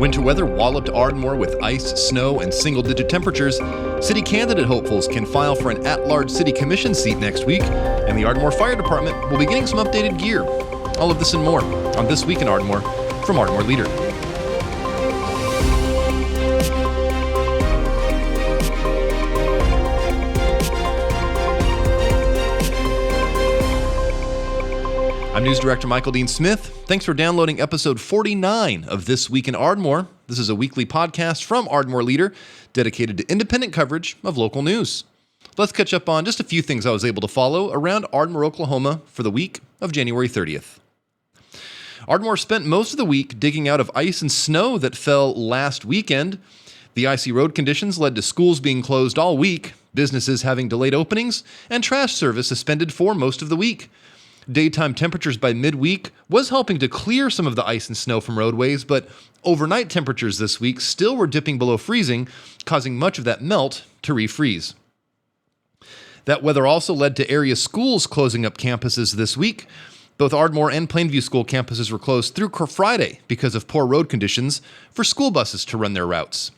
Winter weather walloped Ardmore with ice, snow, and single-digit temperatures. City candidate hopefuls can file for an at-large city commission seat next week, and the Ardmore Fire Department will be getting some updated gear. All of this and more on This Week in Ardmore from Ardmore Leader. I'm News Director Michael Dean Smith. Thanks for downloading episode 49 of This Week in Ardmore. This is a weekly podcast from Ardmore Leader dedicated to independent coverage of local news. Let's catch up on just a few things I was able to follow around Ardmore, Oklahoma for the week of January 30th. Ardmore spent most of the week digging out of ice and snow that fell last weekend. The icy road conditions led to schools being closed all week, businesses having delayed openings, and trash service suspended for most of the week. Daytime temperatures by midweek was helping to clear some of the ice and snow from roadways, but overnight temperatures this week still were dipping below freezing, causing much of that melt to refreeze. That weather also led to area schools closing up campuses this week. Both Ardmore and Plainview school campuses were closed through Friday because of poor road conditions for school buses to run their routes.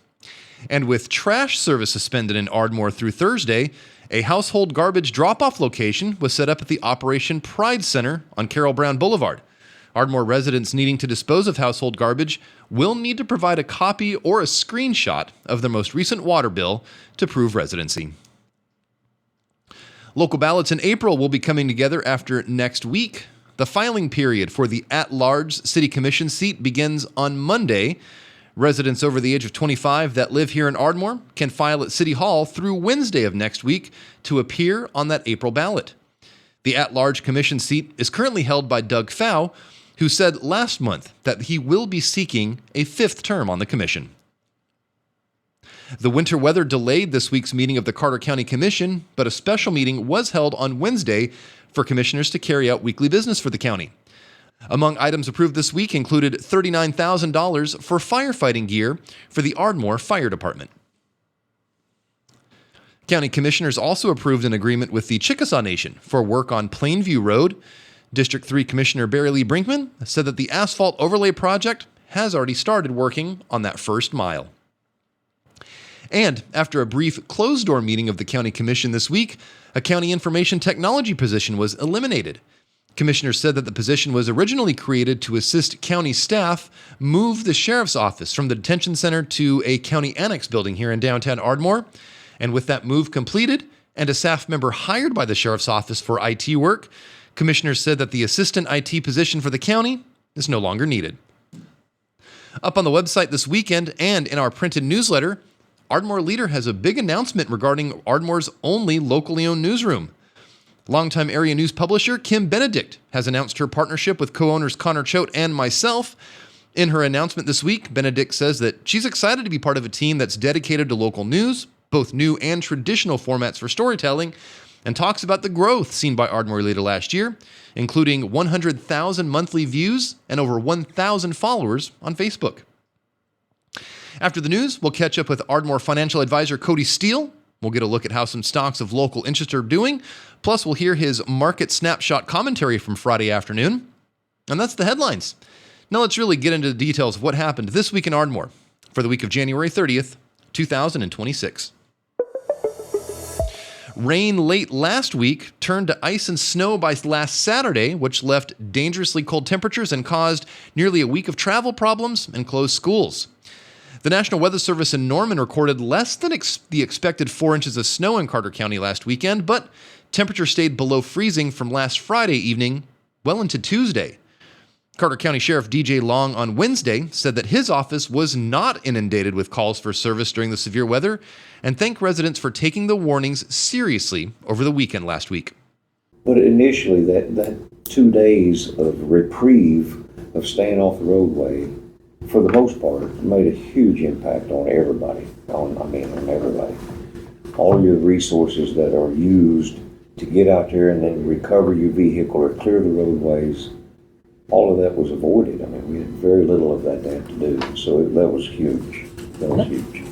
And with trash service suspended in Ardmore through Thursday, a household garbage drop-off location was set up at the Operation Pride Center on Carroll Brown Boulevard. Ardmore residents needing to dispose of household garbage will need to provide a copy or a screenshot of their most recent water bill to prove residency. Local ballots in April will be coming together after next week. The filing period for the at-large city commission seat begins on Monday. Residents over the age of 25 that live here in Ardmore can file at City Hall through Wednesday of next week to appear on that April ballot. The at-large commission seat is currently held by Doug Pfau, who said last month that he will be seeking a fifth term on the commission. The winter weather delayed this week's meeting of the Carter County Commission, but a special meeting was held on Wednesday for commissioners to carry out weekly business for the county. Among items approved this week included $39,000 for firefighting gear for the Ardmore Fire Department. County commissioners also approved an agreement with the Chickasaw Nation for work on Plainview Road. District 3 Commissioner Barry Lee Brinkman said that the asphalt overlay project has already started working on that first mile. And after a brief closed-door meeting of the County Commission this week, a county information technology position was eliminated. Commissioners said that the position was originally created to assist county staff move the sheriff's office from the detention center to a county annex building here in downtown Ardmore. And with that move completed and a staff member hired by the sheriff's office for IT work, commissioners said that the assistant IT position for the county is no longer needed. Up on the website this weekend and in our printed newsletter, Ardmore Leader has a big announcement regarding Ardmore's only locally owned newsroom. Longtime area news publisher Kim Benedict has announced her partnership with co-owners Connor Choate and myself. In her announcement this week, Benedict says that she's excited to be part of a team that's dedicated to local news, both new and traditional formats for storytelling, and talks about the growth seen by Ardmore Leader last year, including 100,000 monthly views and over 1,000 followers on Facebook. After the news, we'll catch up with Ardmore financial advisor Cody Steele. We'll get a look at how some stocks of local interest are doing. Plus, we'll hear his market snapshot commentary from Friday afternoon. And that's the headlines. Now let's really get into the details of what happened this week in Ardmore for the week of January 30th, 2026. Rain late last week turned to ice and snow by last Saturday, which left dangerously cold temperatures and caused nearly a week of travel problems and closed schools. The National Weather Service in Norman recorded less than the expected 4 inches of snow in Carter County last weekend, but temperatures stayed below freezing from last Friday evening well into Tuesday. Carter County Sheriff DJ Long on Wednesday said that his office was not inundated with calls for service during the severe weather and thanked residents for taking the warnings seriously over the weekend last week. But initially, that 2 days of reprieve of staying off the roadway, for the most part, made a huge impact on everybody, on everybody. All your resources that are used to get out there and then recover your vehicle or clear the roadways, all of that was avoided. I mean, we had very little of that to have to do, so that was huge. That was huge.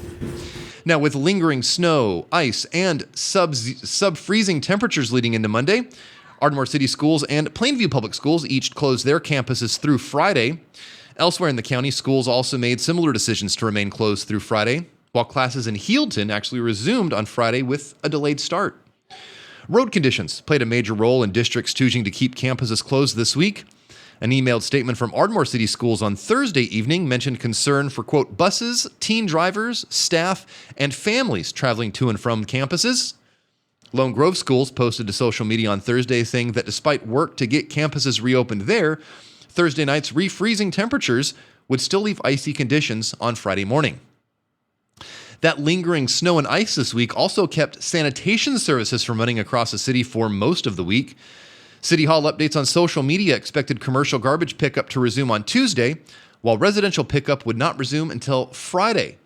Now, with lingering snow, ice, and sub-freezing temperatures leading into Monday, Ardmore City Schools and Plainview Public Schools each closed their campuses through Friday. Elsewhere in the county, schools also made similar decisions to remain closed through Friday, while classes in Healdton actually resumed on Friday with a delayed start. Road conditions played a major role in districts choosing to keep campuses closed this week. An emailed statement from Ardmore City Schools on Thursday evening mentioned concern for, quote, buses, teen drivers, staff, and families traveling to and from campuses. Lone Grove Schools posted to social media on Thursday saying that despite work to get campuses reopened there, Thursday night's refreezing temperatures would still leave icy conditions on Friday morning. That lingering snow and ice this week also kept sanitation services from running across the city for most of the week. City Hall updates on social media expected commercial garbage pickup to resume on Tuesday, while residential pickup would not resume until Friday.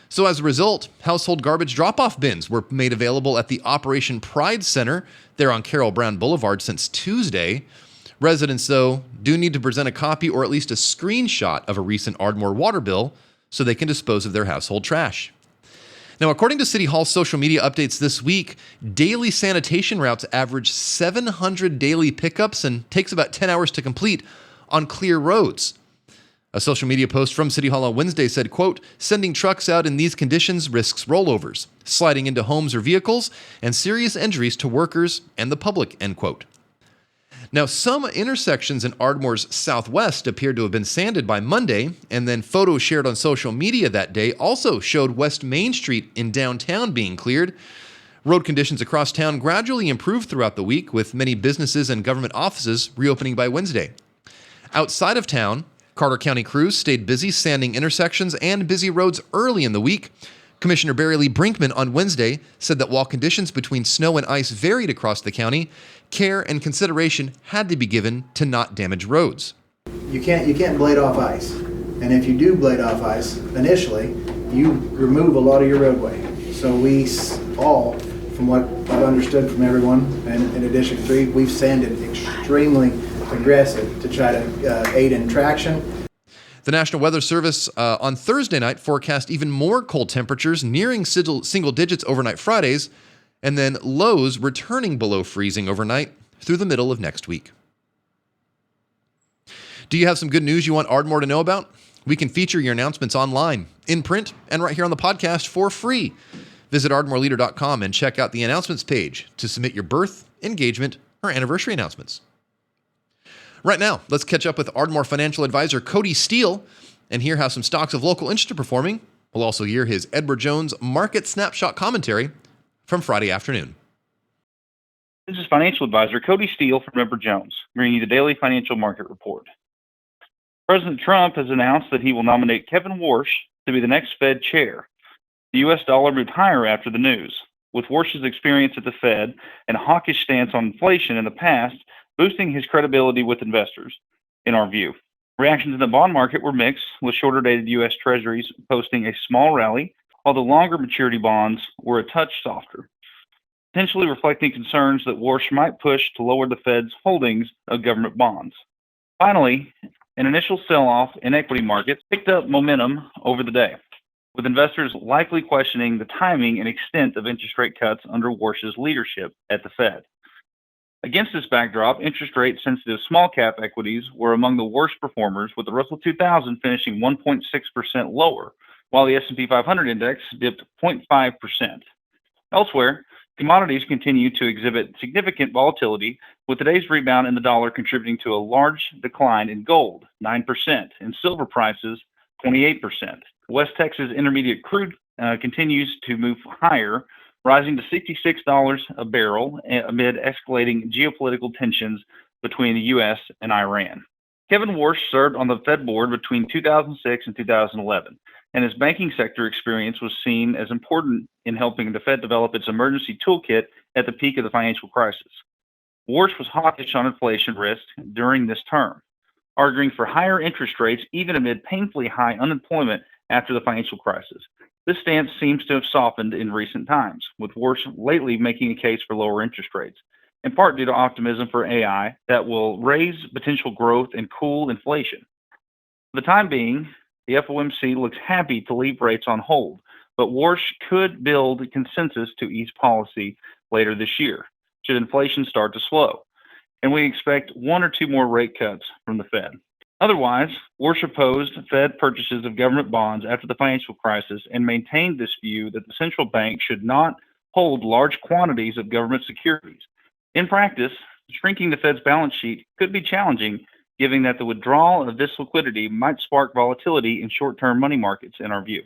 So as a result, household garbage drop-off bins were made available at the Operation Pride Center there on Carroll Brown Boulevard since Tuesday. Residents, though, do need to present a copy or at least a screenshot of a recent Ardmore water bill so they can dispose of their household trash. Now, according to City Hall's social media updates this week, daily sanitation routes average 700 daily pickups and takes about 10 hours to complete on clear roads. A social media post from City Hall on Wednesday said, quote, sending trucks out in these conditions risks rollovers, sliding into homes or vehicles, and serious injuries to workers and the public, end quote. Now, some intersections in Ardmore's southwest appeared to have been sanded by Monday, and then photos shared on social media that day also showed West Main Street in downtown being cleared. Road conditions across town gradually improved throughout the week, with many businesses and government offices reopening by Wednesday. Outside of town, Carter County crews stayed busy sanding intersections and busy roads early in the week. Commissioner Barry Lee Brinkman on Wednesday said that while conditions between snow and ice varied across the county, care and consideration had to be given to not damage roads. You can't blade off ice, and if you do blade off ice initially, you remove a lot of your roadway. So we all, from what I've understood from everyone in District 3, we've sanded extremely aggressive to try to aid in traction. The National Weather Service on Thursday night forecast even more cold temperatures nearing single digits overnight Fridays, and then lows returning below freezing overnight through the middle of next week. Do you have some good news you want Ardmore to know about? We can feature your announcements online, in print, and right here on the podcast for free. Visit ardmoreleader.com and check out the announcements page to submit your birth, engagement, or anniversary announcements. Right now, let's catch up with Ardmore financial advisor Cody Steele and hear how some stocks of local interest are performing. We'll also hear his Edward Jones market snapshot commentary from Friday afternoon. This is financial advisor Cody Steele from Edward Jones, bringing you the daily financial market report. President Trump has announced that he will nominate Kevin Warsh to be the next Fed chair. The U.S. dollar moved higher after the news, with Warsh's experience at the Fed and hawkish stance on inflation in the past boosting his credibility with investors, in our view. Reactions in the bond market were mixed, with shorter-dated U.S. Treasuries posting a small rally, while the longer maturity bonds were a touch softer, potentially reflecting concerns that Warsh might push to lower the Fed's holdings of government bonds. Finally, an initial sell-off in equity markets picked up momentum over the day, with investors likely questioning the timing and extent of interest rate cuts under Warsh's leadership at the Fed. Against this backdrop, interest rate-sensitive small-cap equities were among the worst performers, with the Russell 2000 finishing 1.6% lower, while the S&P 500 index dipped 0.5%. Elsewhere, commodities continue to exhibit significant volatility, with today's rebound in the dollar contributing to a large decline in gold, 9%, and silver prices, 28%. West Texas Intermediate crude continues to move higher, rising to $66 a barrel amid escalating geopolitical tensions between the U.S. and Iran. Kevin Warsh served on the Fed board between 2006 and 2011, and his banking sector experience was seen as important in helping the Fed develop its emergency toolkit at the peak of the financial crisis. Warsh was hawkish on inflation risk during this term, arguing for higher interest rates even amid painfully high unemployment after the financial crisis. This stance seems to have softened in recent times, with Warsh lately making a case for lower interest rates, in part due to optimism for AI that will raise potential growth and cool inflation. For the time being, the FOMC looks happy to leave rates on hold, but Warsh could build consensus to ease policy later this year, should inflation start to slow, and we expect one or two more rate cuts from the Fed. Otherwise, Warsh opposed Fed purchases of government bonds after the financial crisis and maintained this view that the central bank should not hold large quantities of government securities. In practice, shrinking the Fed's balance sheet could be challenging, given that the withdrawal of this liquidity might spark volatility in short-term money markets, in our view.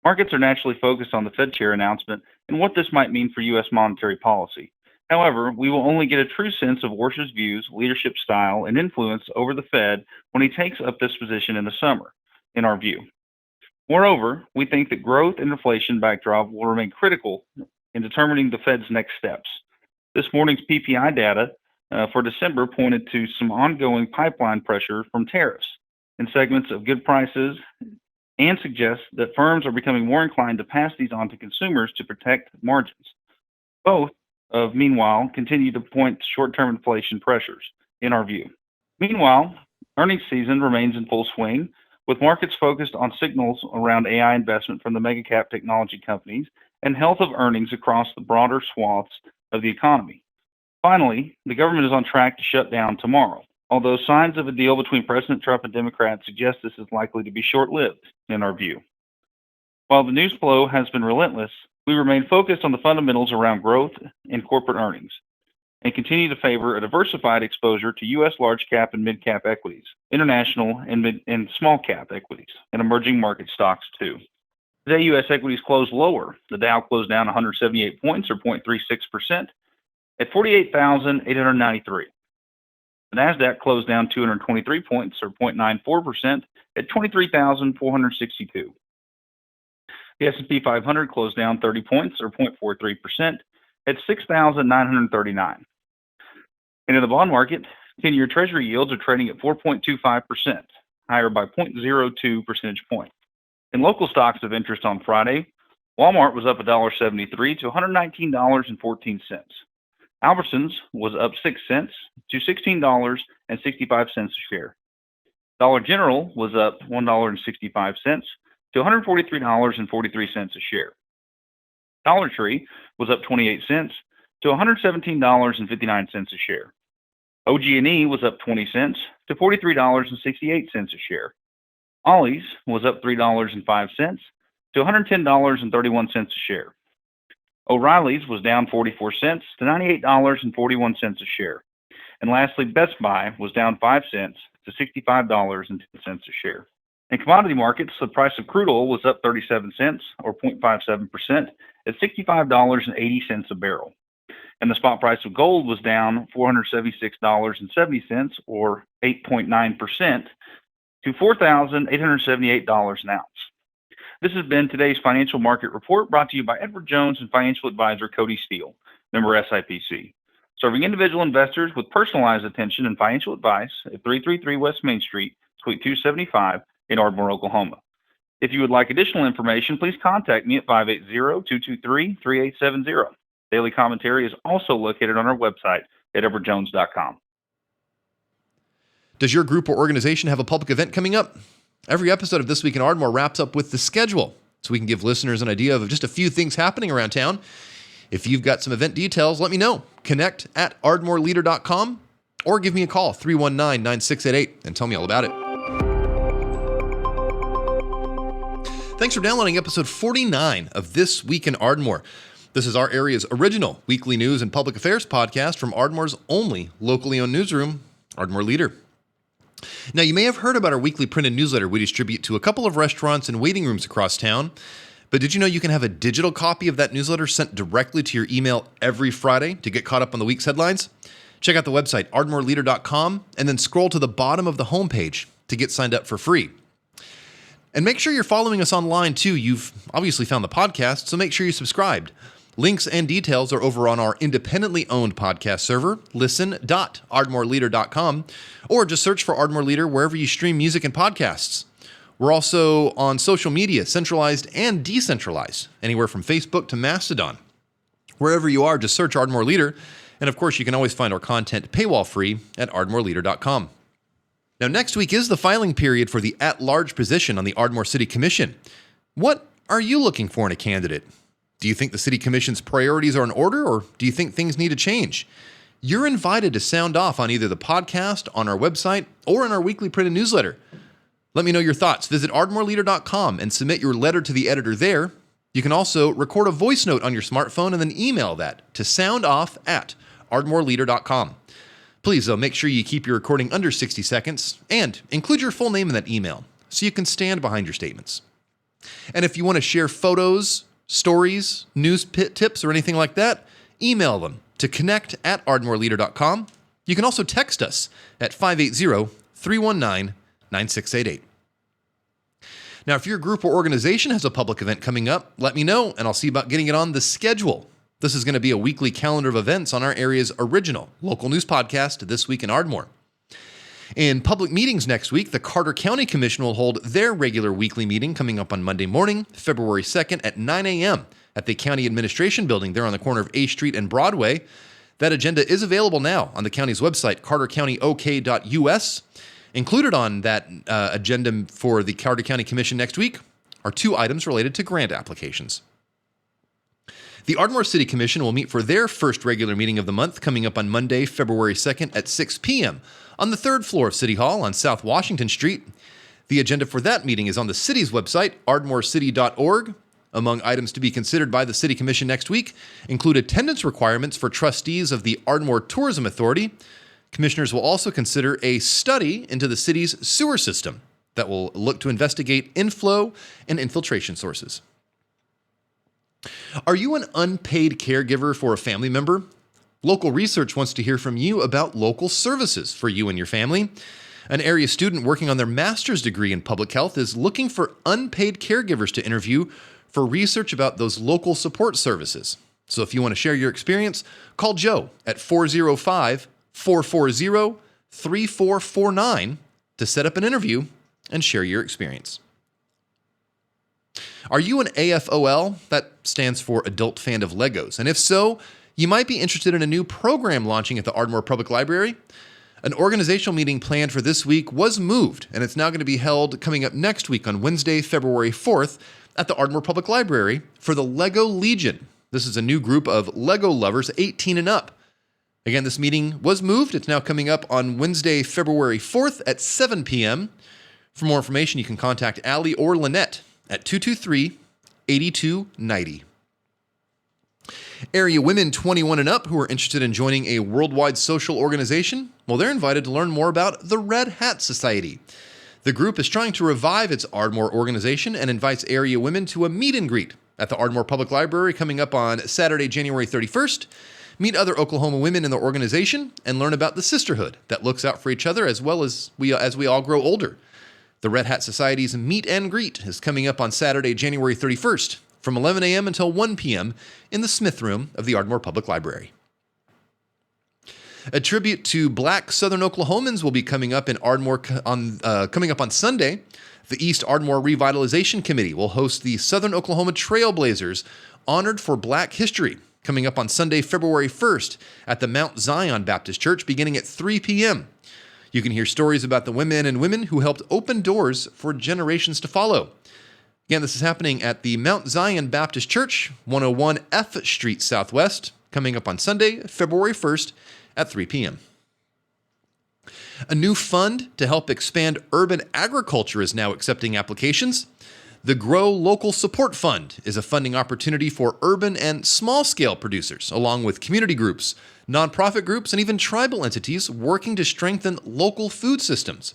Markets are naturally focused on the Fed chair announcement and what this might mean for U.S. monetary policy. However, we will only get a true sense of Warsh's views, leadership style, and influence over the Fed when he takes up this position in the summer, in our view. Moreover, we think that growth and inflation backdrop will remain critical in determining the Fed's next steps. This morning's PPI data for December pointed to some ongoing pipeline pressure from tariffs in segments of good prices and suggests that firms are becoming more inclined to pass these on to consumers to protect margins. Both meanwhile, continue to point to short-term inflation pressures, in our view. Meanwhile, earnings season remains in full swing, with markets focused on signals around AI investment from the mega-cap technology companies and health of earnings across the broader swaths of the economy. Finally, the government is on track to shut down tomorrow, although signs of a deal between President Trump and Democrats suggest this is likely to be short-lived, in our view. While the news flow has been relentless, we remain focused on the fundamentals around growth and corporate earnings and continue to favor a diversified exposure to U.S. large cap and mid cap equities, international and small cap equities, and emerging market stocks too. Today, U.S. equities closed lower. The Dow closed down 178 points or 0.36% at 48,893. The NASDAQ closed down 223 points or 0.94% at 23,462. The S&P 500 closed down 30 points or 0.43% at 6,939. And in the bond market, 10-year Treasury yields are trading at 4.25%, higher by 0.02 percentage point. In local stocks of interest on Friday, Walmart was up $1.73 to $119.14. Albertsons was up 6 cents to $16.65 a share. Dollar General was up $1.65 to $143.43 a share. Dollar Tree was up 28 cents to $117.59 a share. OG&E was up 20 cents to $43.68 a share. Ollie's was up $3.05 to $110.31 a share. O'Reilly's was down 44 cents to $98.41 a share. And lastly, Best Buy was down 5 cents to $65.10 a share. In commodity markets, the price of crude oil was up 37 cents or 0.57% at $65.80 a barrel. And the spot price of gold was down $476.70 or 8.9% to $4,878 an ounce. This has been today's financial market report brought to you by Edward Jones and financial advisor Cody Steele, member SIPC, serving individual investors with personalized attention and financial advice at 333 West Main Street, Suite 275 in Ardmore, Oklahoma. If you would like additional information, please contact me at 580-223-3870. Daily commentary is also located on our website at edwardjones.com. Does your group or organization have a public event coming up? Every episode of This Week in Ardmore wraps up with the schedule, so we can give listeners an idea of just a few things happening around town. If you've got some event details, let me know. Connect at ardmoreleader.com or give me a call, 319-9688, and tell me all about it. Thanks for downloading episode 49 of This Week in Ardmore. This is our area's original weekly news and public affairs podcast from Ardmore's only locally owned newsroom, Ardmore Leader. Now, you may have heard about our weekly printed newsletter we distribute to a couple of restaurants and waiting rooms across town, but did you know you can have a digital copy of that newsletter sent directly to your email every Friday to get caught up on the week's headlines? Check out the website, ardmoreleader.com, and then scroll to the bottom of the homepage to get signed up for free. And make sure you're following us online, too. You've obviously found the podcast, so make sure you're subscribed. Links and details are over on our independently owned podcast server, listen.ardmoreleader.com, or just search for Ardmore Leader wherever you stream music and podcasts. We're also on social media, centralized and decentralized, anywhere from Facebook to Mastodon. Wherever you are, just search Ardmore Leader, and of course, you can always find our content paywall-free at ardmoreleader.com. Now, next week is the filing period for the at-large position on the Ardmore City Commission. What are you looking for in a candidate? Do you think the City Commission's priorities are in order, or do you think things need to change? you're invited to sound off on either the podcast, on our website, or in our weekly printed newsletter. Let me know your thoughts. Visit ardmoreleader.com and submit your letter to the editor there. You can also record a voice note on your smartphone and then email that to soundoff@ardmoreleader.com. Please, though, make sure you keep your recording under 60 seconds and include your full name in that email so you can stand behind your statements. And if you want to share photos, stories, news tips, or anything like that, email them to connect@ardmoreleader.com. You can also text us at 580-319-9688. Now, if your group or organization has a public event coming up, let me know, and I'll see about getting it on the schedule. This is going to be a weekly calendar of events on our area's original local news podcast, This Week in Ardmore. In public meetings next week, the Carter County Commission will hold their regular weekly meeting coming up on Monday morning, February 2nd at 9 a.m. at the County Administration Building there on the corner of A Street and Broadway. That agenda is available now on the county's website, cartercountyok.us. Included on that agenda for the Carter County Commission next week are 2 items related to grant applications. The Ardmore City Commission will meet for their first regular meeting of the month coming up on Monday, February 2nd at 6 p.m. on the 3rd floor of City Hall on South Washington Street. The agenda for that meeting is on the city's website, ardmorecity.org. Among items to be considered by the City Commission next week include attendance requirements for trustees of the Ardmore Tourism Authority. Commissioners will also consider a study into the city's sewer system that will look to investigate inflow and infiltration sources. Are you an unpaid caregiver for a family member? Local research wants to hear from you about local services for you and your family. An area student working on their master's degree in public health is looking for unpaid caregivers to interview for research about those local support services. So if you want to share your experience, call Joe at 405-440-3449 to set up an interview and share your experience. Are you an AFOL? That stands for Adult Fan of Legos. And if so, you might be interested in a new program launching at the Ardmore Public Library. An organizational meeting planned for this week was moved, and it's now going to be held coming up next week on Wednesday, February 4th at the Ardmore Public Library for the Lego Legion. This is a new group of Lego lovers 18 and up. Again, this meeting was moved. It's now coming up on Wednesday, February 4th at 7 p.m. For more information, you can contact Allie or Lynette at 223-8290. Area women 21 and up who are interested in joining a worldwide social organization, well, they're invited to learn more about the Red Hat Society. The group is trying to revive its Ardmore organization and invites area women to a meet and greet at the Ardmore Public Library coming up on Saturday, January 31st. Meet other Oklahoma women in the organization and learn about the sisterhood that looks out for each other as well as we all grow older. The Red Hat Society's Meet and Greet is coming up on Saturday, January 31st from 11 a.m. until 1 p.m. in the Smith Room of the Ardmore Public Library. A tribute to Black Southern Oklahomans will be coming up in Ardmore coming up on Sunday. The East Ardmore Revitalization Committee will host the Southern Oklahoma Trailblazers Honored for Black History coming up on Sunday, February 1st at the Mount Zion Baptist Church beginning at 3 p.m. You can hear stories about the women and women who helped open doors for generations to follow. Again, this is happening at the Mount Zion Baptist Church, 101 F Street Southwest, coming up on Sunday, February 1st at 3 p.m. A new fund to help expand urban agriculture is now accepting applications. The Grow Local Support Fund is a funding opportunity for urban and small-scale producers, along with community groups, nonprofit groups, and even tribal entities working to strengthen local food systems.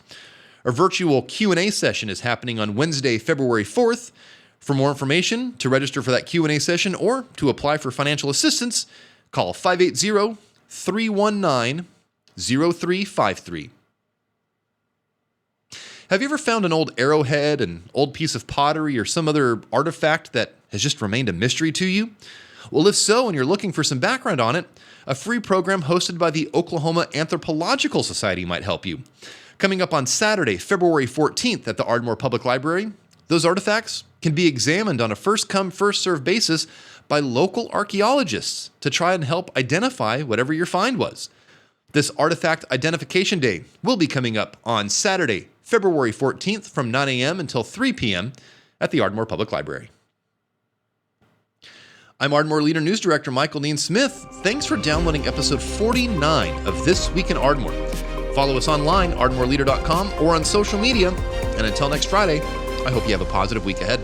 A virtual Q&A session is happening on Wednesday, February 4th. For more information, to register for that Q&A session or to apply for financial assistance, call 580-319-0353. Have you ever found an old arrowhead, an old piece of pottery, or some other artifact that has just remained a mystery to you? Well, if so, and you're looking for some background on it, a free program hosted by the Oklahoma Anthropological Society might help you. Coming up on Saturday, February 14th at the Ardmore Public Library, those artifacts can be examined on a first-come, first-served basis by local archaeologists to try and help identify whatever your find was. This Artifact Identification Day will be coming up on Saturday, February 14th from 9 a.m. until 3 p.m. at the Ardmore Public Library. I'm Ardmore Leader News Director Michael Dean Smith. Thanks for downloading episode 49 of This Week in Ardmore. Follow us online, ardmoreleader.com, or on social media. And until next Friday, I hope you have a positive week ahead.